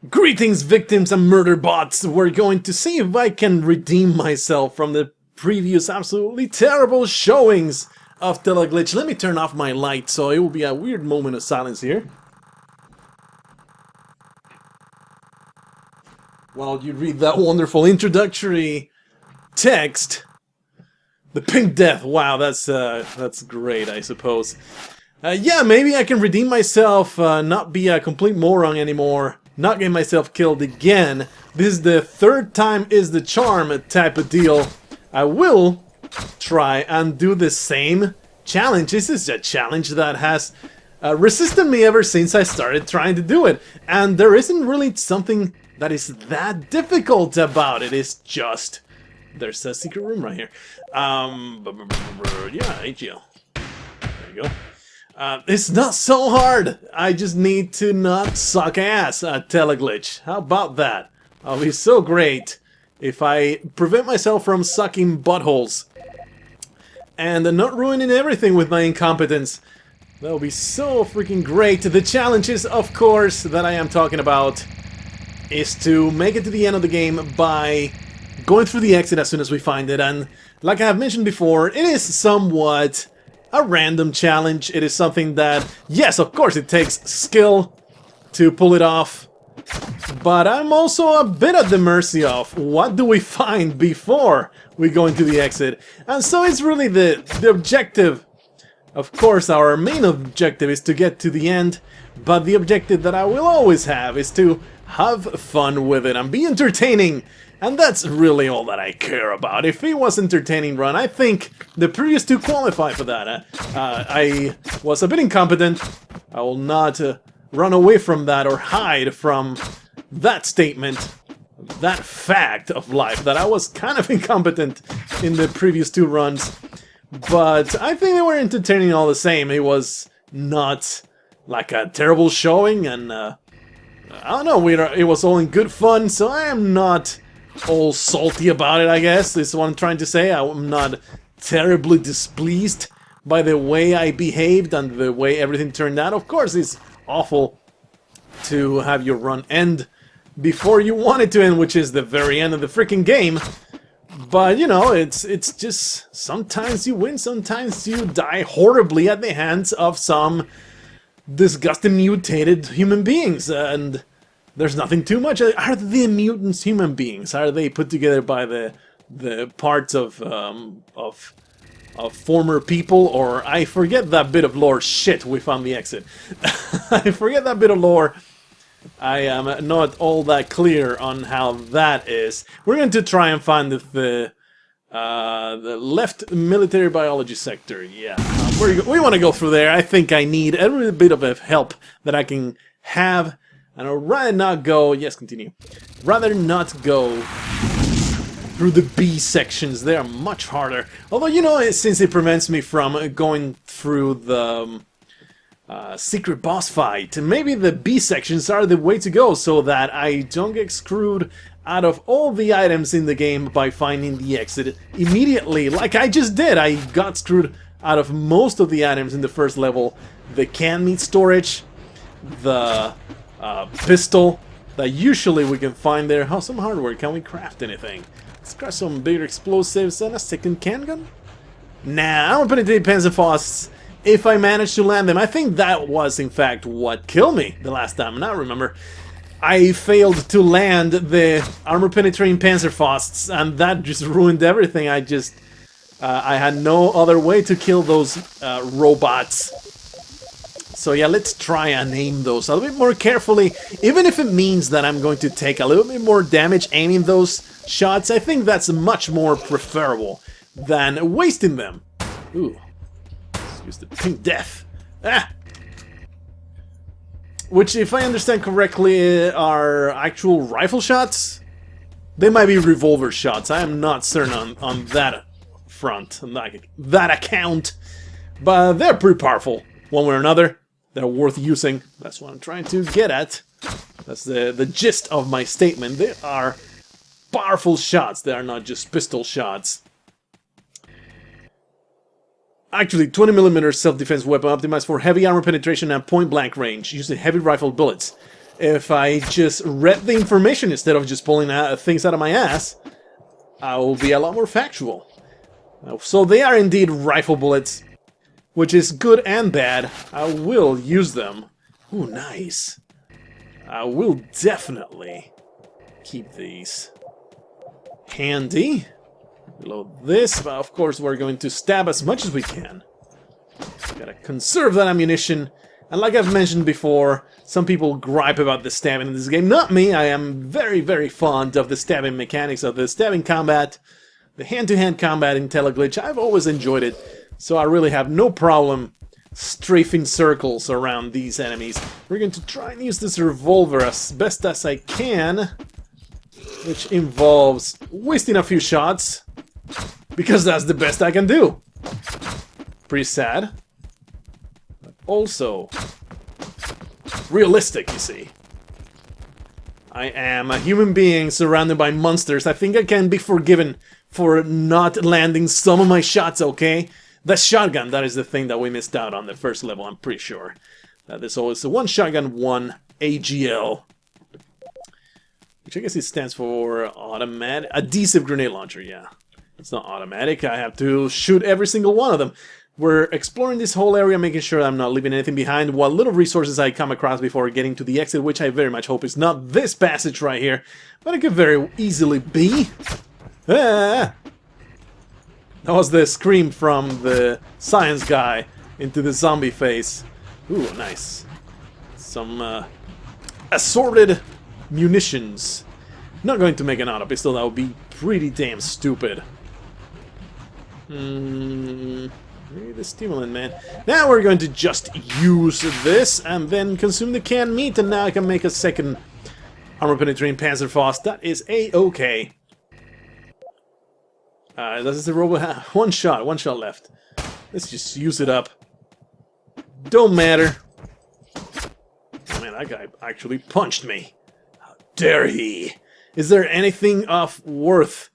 Greetings, victims and murder bots! We're going to see if I can redeem myself from the previous absolutely terrible showings of Teleglitch. Let me turn off my light, so it will be a weird moment of silence here. While you read that wonderful introductory text. The Pink Death, wow, that's great, I suppose. Yeah, maybe I can redeem myself, not be a complete moron anymore. Not get myself killed again. This is the third time is the charm type of deal. I will try and do the same challenge. This is a challenge that has resisted me ever since I started trying to do it. And there isn't really something that is that difficult about it. It's just... There's a secret room right here. Yeah, AGL. There you go. It's not so hard. I just need to not suck ass at Teleglitch. How about that? I'll be so great if I prevent myself from sucking buttholes and not ruining everything with my incompetence. That'll be so freaking great. The challenges, of course, that I am talking about is to make it to the end of the game by going through the exit as soon as we find it. And like I have mentioned before, it is somewhat a random challenge. It is something that, yes, of course, it takes skill to pull it off. But I'm also a bit at the mercy of what do we find before we go into the exit. And so it's really the objective. Of course, our main objective is to get to the end. But the objective that I will always have is to have fun with it and be entertaining. And that's really all that I care about. If it was entertaining run, I think the previous two qualify for that. I was a bit incompetent. I will not run away from that or hide from that statement, that fact of life, that I was kind of incompetent in the previous two runs. But I think they were entertaining all the same. It was not like a terrible showing, and I don't know, it was all in good fun, so I am not all salty about it, I guess, is what I'm trying to say. I'm not terribly displeased by the way I behaved and the way everything turned out. Of course, it's awful to have your run end before you want it to end, which is the very end of the freaking game. But, you know, it's just sometimes you win, sometimes you die horribly at the hands of some disgusting mutated human beings, and there's nothing too much. Are the mutants human beings? Are they put together by the parts of former people? Or I forget that bit of lore. Shit, we found the exit. I forget that bit of lore. I am not all that clear on how that is. We're going to try and find the left military biology sector. Yeah, we want to go through there. I think I need a little bit of help that I can have. And I'd rather not go... Yes, continue. Rather not go through the B sections. They are much harder. Although, you know, since it prevents me from going through the secret boss fight, maybe the B sections are the way to go so that I don't get screwed out of all the items in the game by finding the exit immediately, like I just did. I got screwed out of most of the items in the first level. The can meat storage, the... pistol that usually we can find there. How some hardware? Can we craft anything? Let's craft some bigger explosives and a second can gun? Nah, I'm gonna put it in Panzerfausts if I manage to land them. I think that was in fact what killed me the last time. Now remember, I failed to land the armor penetrating Panzerfausts, and that just ruined everything. I had no other way to kill those robots. So yeah, let's try and aim those a little bit more carefully, even if it means that I'm going to take a little bit more damage aiming those shots. I think that's much more preferable than wasting them. Ooh, let's use the Pink Death. Ah! Which, if I understand correctly, are actual rifle shots? They might be revolver shots. I am not certain on that front, on that account. But they're pretty powerful, one way or another. They're worth using. That's what I'm trying to get at. That's the gist of my statement. They are powerful shots. They are not just pistol shots. Actually, 20mm self-defense weapon optimized for heavy armor penetration and point-blank range, using heavy rifle bullets. if I just read the information instead of just pulling things out of my ass, I will be a lot more factual. So they are indeed rifle bullets, which is good and bad. I will use them. Ooh, nice. I will definitely keep these handy. Reload this, but of course we're going to stab as much as we can. Gotta conserve that ammunition. And like I've mentioned before, some people gripe about the stabbing in this game. Not me, I am very, very fond of the stabbing mechanics, of the stabbing combat, the hand-to-hand combat in Teleglitch. I've always enjoyed it, so I really have no problem strafing circles around these enemies. We're going to try and use this revolver as best as I can, which involves wasting a few shots, because that's the best I can do. Pretty sad. But also realistic, you see. I am a human being surrounded by monsters. I think I can be forgiven for not landing some of my shots, okay? The shotgun, that is the thing that we missed out on the first level, I'm pretty sure. That there's always one shotgun, one AGL. Which I guess it stands for automatic... Adhesive grenade launcher, yeah. It's not automatic, I have to shoot every single one of them. We're exploring this whole area, making sure I'm not leaving anything behind. What little resources I come across before getting to the exit, which I very much hope is not this passage right here. But it could very easily be. Ah! That was the scream from the science guy into the zombie face. Ooh, nice. Some assorted munitions. Not going to make an auto pistol, that would be pretty damn stupid. Maybe the stimulant, man. Now we're going to just use this and then consume the canned meat, and now I can make a second armor-penetrating Panzerfaust. That is a-okay. Does the robot have one shot left? Let's just use it up. Don't matter. Oh man, that guy actually punched me. How dare he? Is there anything of worth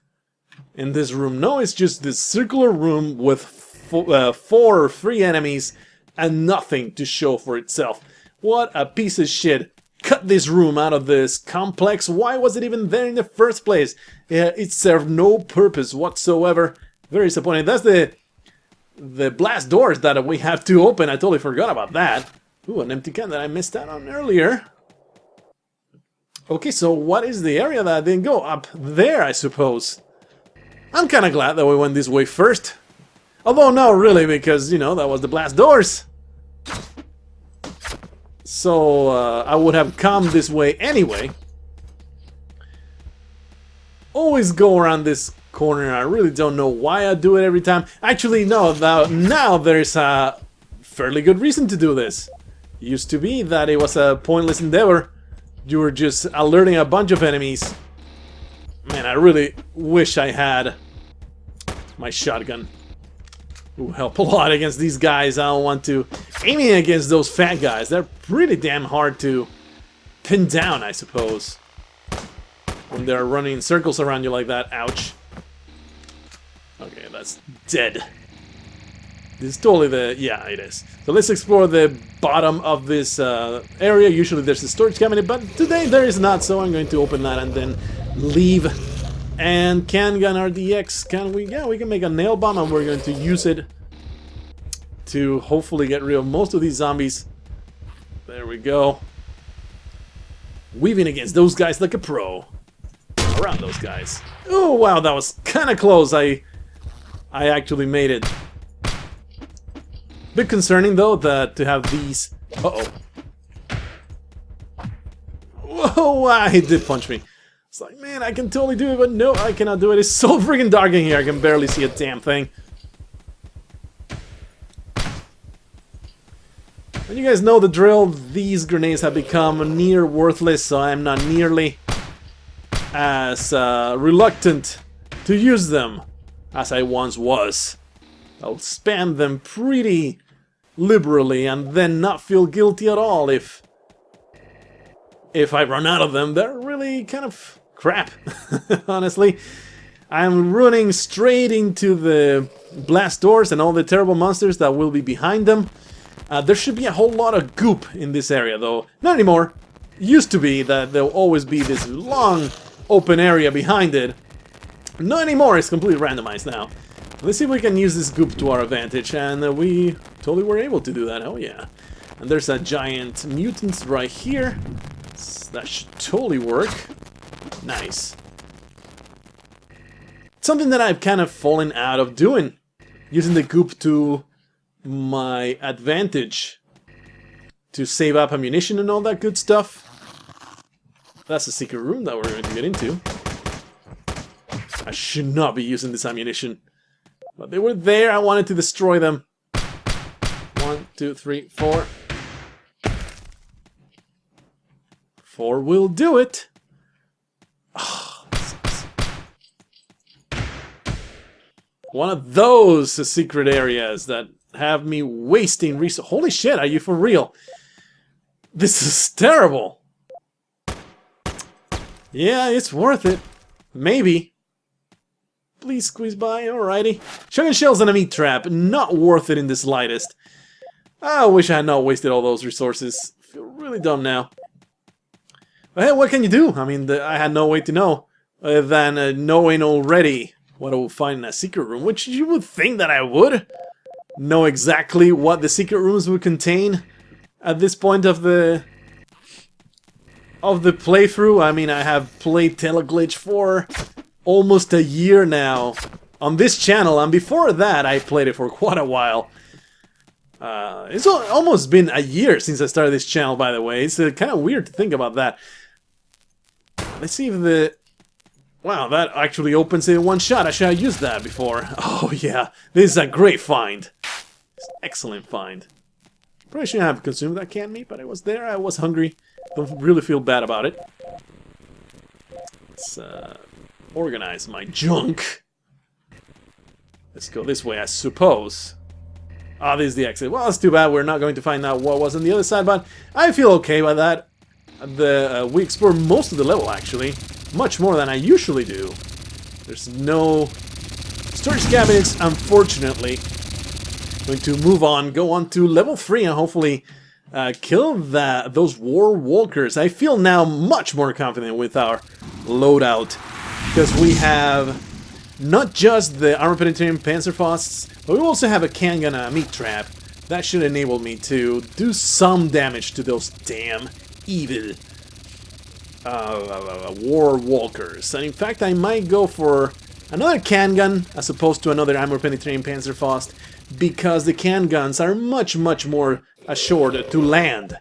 in this room? No, it's just this circular room with 4 or 3 enemies and nothing to show for itself. What a piece of shit. Cut this room out of this complex. Why was it even there in the first place? It served no purpose whatsoever. Very disappointing. That's the blast doors that we have to open. I totally forgot about that. Ooh, an empty can that I missed out on earlier. Okay, so what is the area that I didn't go? Up there, I suppose. I'm kind of glad that we went this way first. Although, no, really, because, you know, that was the blast doors. So, I would have come this way anyway. Always go around this corner. I really don't know why I do it every time. Actually, no, now there's a fairly good reason to do this. It used to be that it was a pointless endeavor. You were just alerting a bunch of enemies. Man, I really wish I had my shotgun. It will help a lot against these guys. I don't want to aiming against those fat guys. They're pretty damn hard to pin down, I suppose. When they're running in circles around you like that. Ouch. Okay, that's dead. This is totally the... yeah, it is. So let's explore the bottom of this area. Usually there's a storage cabinet, but today there is not, so I'm going to open that and then leave. And can gun RDX, can we? Yeah, we can make a nail bomb, and we're going to use it to hopefully get rid of most of these zombies. There we go. Weaving against those guys like a pro. Around those guys. Oh, wow, that was kind of close. I actually made it. Bit concerning, though, that to have these... uh-oh. Whoa, he did punch me. It's like, man, I can totally do it, but no, I cannot do it. It's so freaking dark in here, I can barely see a damn thing. And you guys know the drill. These grenades have become near worthless, so I'm not nearly as reluctant to use them as I once was. I'll spam them pretty liberally and then not feel guilty at all if I run out of them. They're really kind of crap, honestly. I'm running straight into the blast doors and all the terrible monsters that will be behind them. There should be a whole lot of goop in this area, though. Not anymore. used to be that there'll always be this long open area behind it. Not anymore, it's completely randomized now. Let's see if we can use this goop to our advantage, and we totally were able to do that, oh yeah. And there's a giant mutant right here. That should totally work. Nice. Something that I've kind of fallen out of doing. Using the goop to my advantage. To save up ammunition and all that good stuff. That's a secret room that we're going to get into. I should not be using this ammunition. But they were there, I wanted to destroy them. 1, 2, 3, 4. 4 will do it. Oh, one of those secret areas that have me wasting resources. Holy shit, are you for real? This is terrible. Yeah, it's worth it. Maybe. Please squeeze by, alrighty. Shotgun shells and a meat trap, not worth it in the slightest. I wish I had not wasted all those resources. I feel really dumb now. But hey, what can you do? I mean, I had no way to know than knowing already what I will find in a secret room, which you would think that I would know exactly what the secret rooms would contain at this point of the playthrough. I mean, I have played Teleglitch for almost a year now on this channel, and before that I played it for quite a while. It's almost been a year since I started this channel, by the way. It's kind of weird to think about that. Let's see if the... Wow, that actually opens it in one shot. I should have used that before. Oh yeah, this is a great find. It's an excellent find. Probably shouldn't have consumed that canned meat, but I was there, I was hungry. Don't really feel bad about it. Let's organize my junk. Let's go this way, I suppose. Ah, this is the exit. Well, it's too bad we're not going to find out what was on the other side, but I feel okay by that. We explored most of the level, actually. Much more than I usually do. There's no storage cabinets, unfortunately. Going to move on, go on to level 3, and hopefully kill those war walkers. I feel now much more confident with our loadout, because we have not just the armor-penetrating Panzerfausts, but we also have a can gun and a meat trap. That should enable me to do some damage to those damn evil war walkers. And in fact, I might go for another can gun as opposed to another armor-penetrating Panzerfaust, because the can guns are much more assured to land,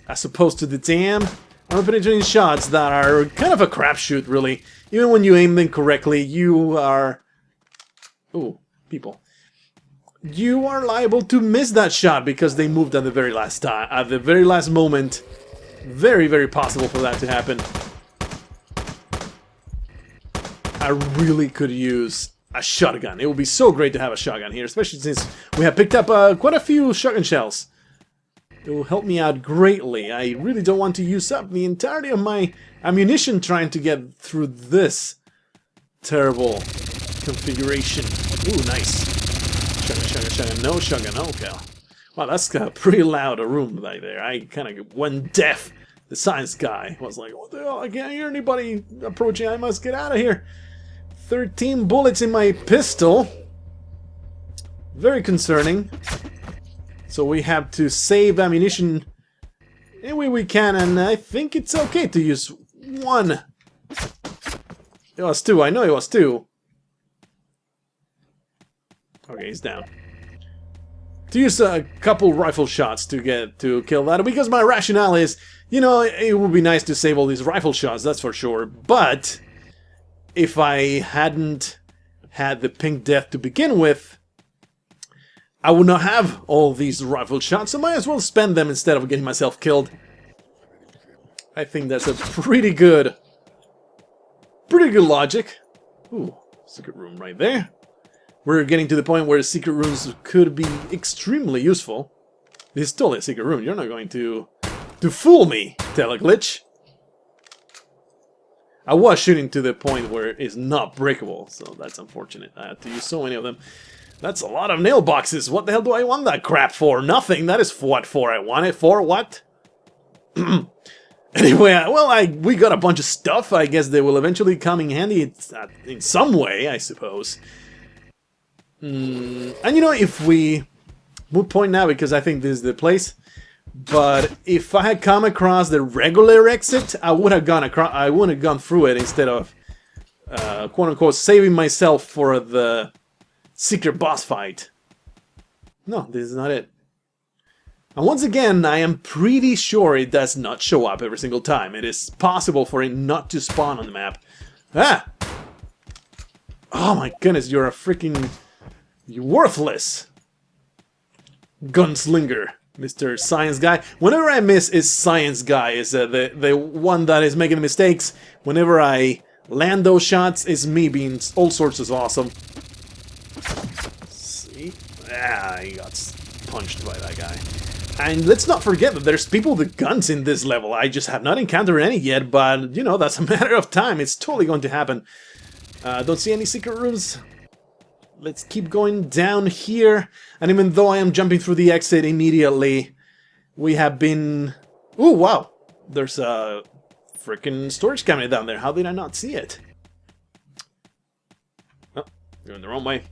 as opposed to the damn armor-penetrating shots that are kind of a crapshoot, really. Even when you aim them correctly, you are... Ooh, people. You are liable to miss that shot because they moved at the very last time, at the very last moment. Very possible for that to happen. I really could use a shotgun. It would be so great to have a shotgun here, especially since we have picked up quite a few shotgun shells. It will help me out greatly. I really don't want to use up the entirety of my ammunition trying to get through this terrible configuration. Ooh, nice. Shotgun, no shotgun, okay. Wow, that's a pretty loud a room right there. I kind of went deaf. The science guy was like, what the hell, I can't hear anybody approaching, I must get out of here. 13 bullets in my pistol. Very concerning. So we have to save ammunition any way we can, and I think it's okay to use one. It was 2, I know it was 2. Okay, he's down. To use a couple rifle shots to get to kill that, because my rationale is, you know, it would be nice to save all these rifle shots, that's for sure, but if I hadn't had the pink death to begin with, I would not have all these rifle shots, so might as well spend them instead of getting myself killed. I think that's a pretty good logic. Ooh, secret room right there. We're getting to the point where secret rooms could be extremely useful. This is totally a secret room. You're not going to fool me, Teleglitch. I was shooting to the point where it's not breakable, so that's unfortunate. I had to use so many of them. That's a lot of nail boxes. What the hell do I want that crap for? Nothing. That is what for I want it for. What? Anyway, well, we got a bunch of stuff. I guess they will eventually come in handy in some way, I suppose. And you know, if we... Moot point now, because I think this is the place. But if I had come across the regular exit, I would have gone across. I would have gone through it instead of, quote unquote, saving myself for the secret boss fight. No, this is not it. And once again, I am pretty sure it does not show up every single time. It is possible for it not to spawn on the map. Ah! Oh my goodness, you're a freaking... You're worthless! Gunslinger, Mr. Science Guy. Whenever I miss is Science Guy, is the one that is making the mistakes. Whenever I land those shots, it's me being all sorts of awesome. See? Ah, he got punched by that guy. And let's not forget that there's people with guns in this level. I just have not encountered any yet, but, you know, that's a matter of time. It's totally going to happen. Don't see any secret rooms. Let's keep going down here. And even though I am jumping through the exit immediately, we have been... Ooh, wow! There's a freaking storage cabinet down there. How did I not see it? Oh, going the wrong way.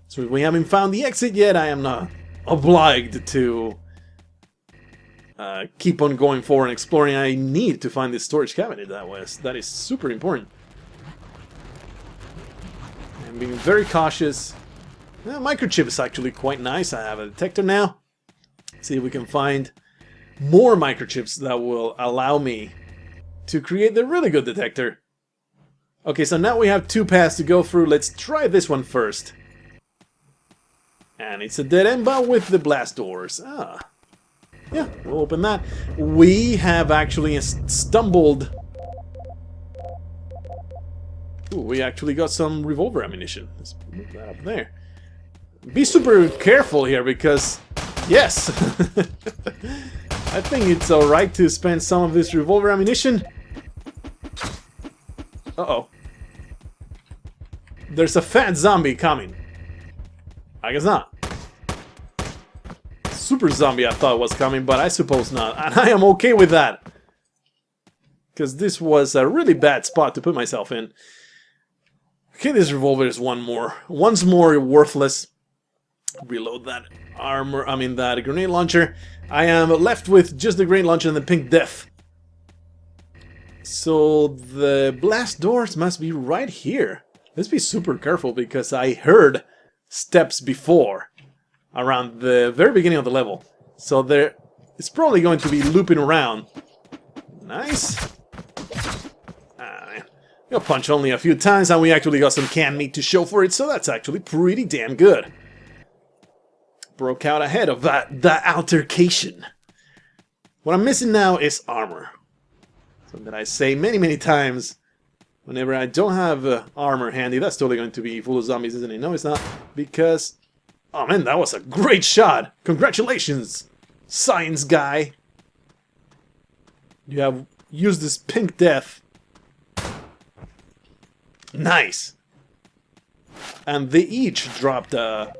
So we haven't found the exit yet. I am not obliged to keep on going forward and exploring. I need to find this storage cabinet. That is super important. I'm being very cautious. Microchip is actually quite nice. I have a detector now. See if we can find more microchips that will allow me to create the really good detector. Okay, so now we have two paths to go through. Let's try this one first. And it's a dead end, but with the blast doors. Ah. Yeah, we'll open that. We have actually stumbled... Ooh, we actually got some revolver ammunition. Let's move that up there. Be super careful here because... Yes! I think it's alright to spend some of this revolver ammunition. Uh-oh. There's a fat zombie coming. I guess not. Super zombie I thought was coming, but I suppose not. And I am okay with that. Because this was a really bad spot to put myself in. Okay, this revolver is once more worthless. Reload that that grenade launcher. I am left with just the grenade launcher and the pink death. So the blast doors must be right here. Let's be super careful because I heard steps before around the very beginning of the level. So there it's probably going to be looping around. Nice. You'll punch only a few times and we actually got some canned meat to show for it, so that's actually pretty damn good. Broke out ahead of that altercation. What I'm missing now is armor. Something I say many times whenever I don't have armor handy. That's totally going to be full of zombies, isn't it? No, it's not. Because... Oh man, that was a great shot! Congratulations, Science Guy! You have used this pink death. Nice! And they each dropped a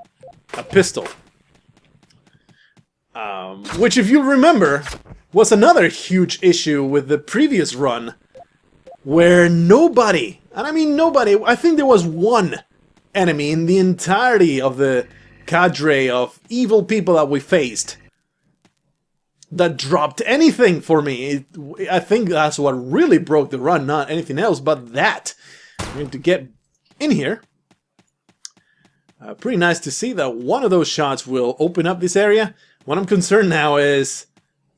pistol. Which, if you remember, was another huge issue with the previous run. Where nobody, and I mean nobody, I think there was one enemy in the entirety of the cadre of evil people that we faced that dropped anything for me. I think that's what really broke the run, not anything else but that. I'm going to get in here. Pretty nice to see that one of those shots will open up this area. What I'm concerned now is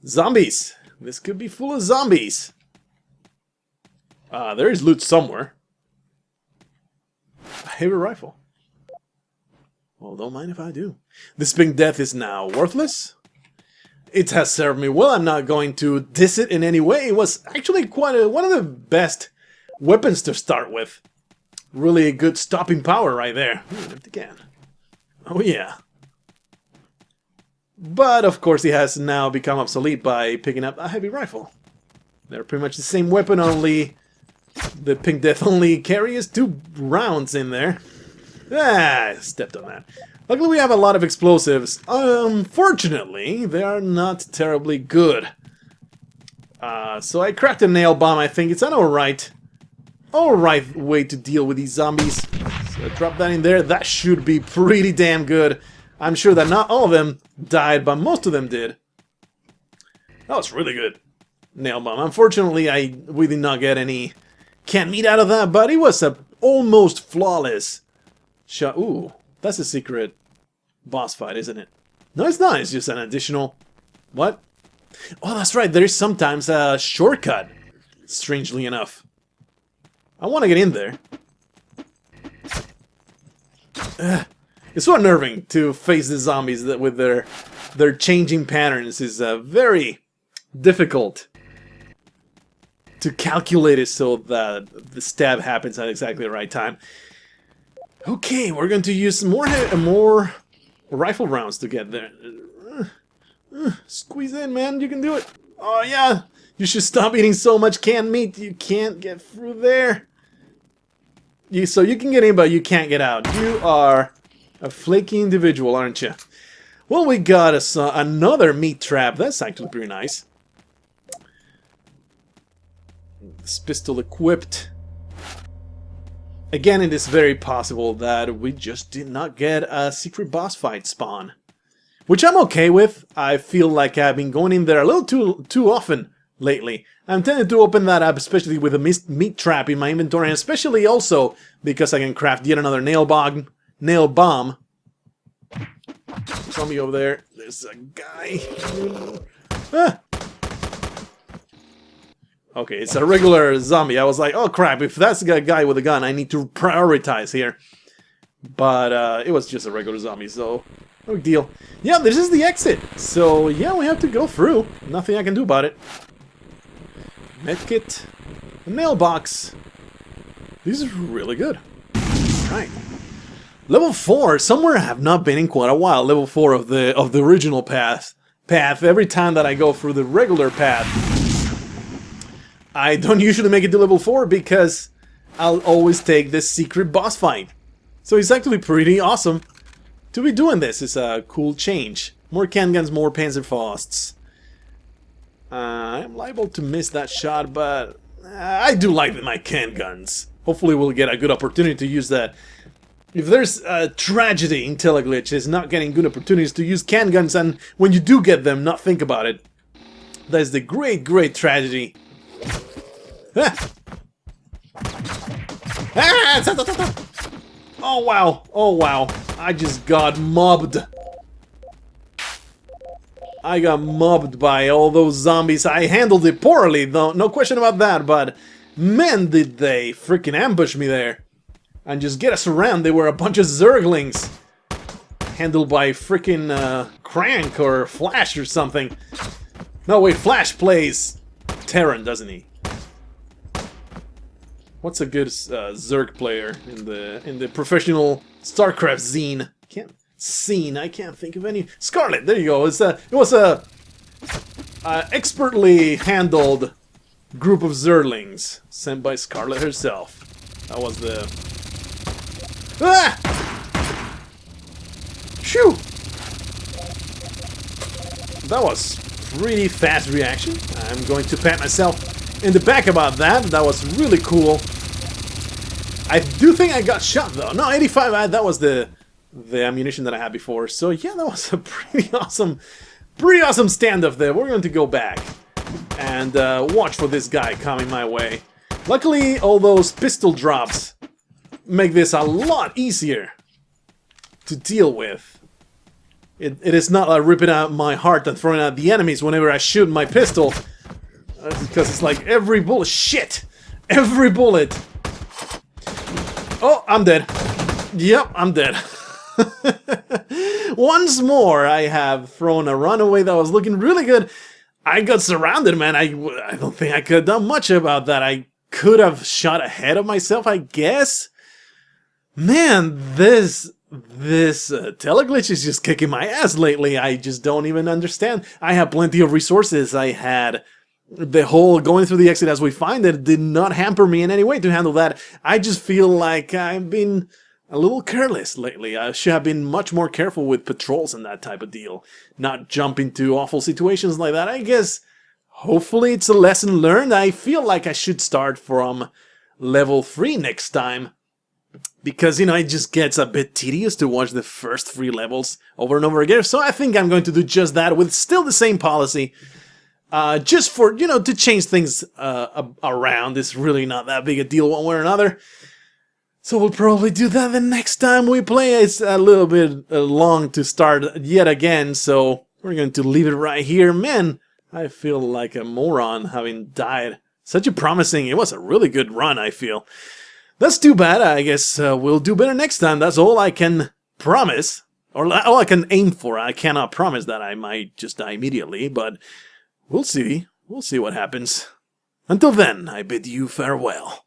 zombies. This could be full of zombies. There is loot somewhere. A heavy rifle. Well, don't mind if I do. This pink death is now worthless. It has served me well. I'm not going to diss it in any way. It was actually quite one of the best weapons to start with. Really good stopping power right there. Ooh, again. Oh yeah. But of course he has now become obsolete by picking up a heavy rifle. They're pretty much the same weapon, only the pink death only carries 2 rounds in there. Ah, stepped on that. Luckily we have a lot of explosives. Unfortunately, they are not terribly good. So I cracked a nail bomb, I think. It's an alright way to deal with these zombies. So drop that in there. That should be pretty damn good. I'm sure that not all of them died, but most of them did. That was really good. Nail bomb. Unfortunately, we did not get any canned meat out of that, but it was a almost flawless shot. Ooh, that's a secret boss fight, isn't it? No, it's not. It's just an additional... What? Oh, that's right. There is sometimes a shortcut, strangely enough. I want to get in there. It's so unnerving to face the zombies that with their changing patterns. Is very difficult to calculate it so that the stab happens at exactly the right time. Okay, we're going to use more rifle rounds to get there. Squeeze in, man. You can do it. Oh, yeah. You should stop eating so much canned meat. You can't get through there. So you can get in, but you can't get out. You are a flaky individual, aren't you? Well, we got another meat trap. That's actually pretty nice. This pistol equipped. Again, it is very possible that we just did not get a secret boss fight spawn. Which I'm okay with. I feel like I've been going in there a little too often lately. I'm tempted to open that up, especially with a meat trap in my inventory, and especially also because I can craft yet another nail bomb. Zombie over there. There's a guy. Ah. Okay, it's a regular zombie. I was like, oh crap, if that's a guy with a gun, I need to prioritize here. But it was just a regular zombie, so no big deal. Yeah, this is the exit. So yeah, we have to go through. Nothing I can do about it. Medkit, a mailbox. These are really good. Right. Level 4. Somewhere I have not been in quite a while. Level 4 of the original path. Every time that I go through the regular path, I don't usually make it to level 4 because I'll always take this secret boss fight. So it's actually pretty awesome to be doing this. It's a cool change. More can guns, more Panzerfausts. I'm liable to miss that shot, but I do like my can guns. Hopefully we'll get a good opportunity to use that. If there's a tragedy in Teleglitch, is not getting good opportunities to use can guns, and when you do get them, not think about it. That is the great, great tragedy. Ah! Ah! Oh wow, oh wow. I just got mobbed. I got mobbed by all those zombies. I handled it poorly, though, no question about that, but man, did they freaking ambush me there. And just get us around. They were a bunch of Zerglings. Handled by freaking Crank or Flash or something. No, wait, Flash plays Terran, doesn't he? What's a good Zerg player in the professional StarCraft scene? I can't think of any. Scarlet, there you go. It was a expertly handled group of Zerglings sent by Scarlet herself. That was the... Ah! Shoo! That was pretty fast reaction. I'm going to pat myself in the back about that. That was really cool. I do think I got shot though. No, 85. That was the ammunition that I had before. So yeah, that was a pretty awesome standoff there. We're going to go back and watch for this guy coming my way. Luckily, all those pistol drops make this a lot easier to deal with. It is not like ripping out my heart and throwing out the enemies whenever I shoot my pistol. Because it's like every bullet. Shit! Every bullet. Oh, I'm dead. Yep, I'm dead. Once more, I have thrown a runaway that was looking really good. I got surrounded, man. I don't think I could have done much about that. I could have shot ahead of myself, I guess. Man, this Teleglitch is just kicking my ass lately. I just don't even understand. I have plenty of resources. I had the whole going through the exit as we find it did not hamper me in any way to handle that. I just feel like I've been a little careless lately. I should have been much more careful with patrols and that type of deal. Not jump into awful situations like that. I guess hopefully it's a lesson learned. I feel like I should start from level 3 next time. Because, you know, it just gets a bit tedious to watch the first 3 levels over and over again. So I think I'm going to do just that with still the same policy. Just for, you know, to change things around. It's really not that big a deal one way or another. So we'll probably do that the next time we play. It's a little bit long to start yet again. So we're going to leave it right here. Man, I feel like a moron having died. Such a promising, it was a really good run, I feel. That's too bad. I guess we'll do better next time. That's all I can promise. Or all I can aim for. I cannot promise that I might just die immediately. But we'll see. We'll see what happens. Until then, I bid you farewell.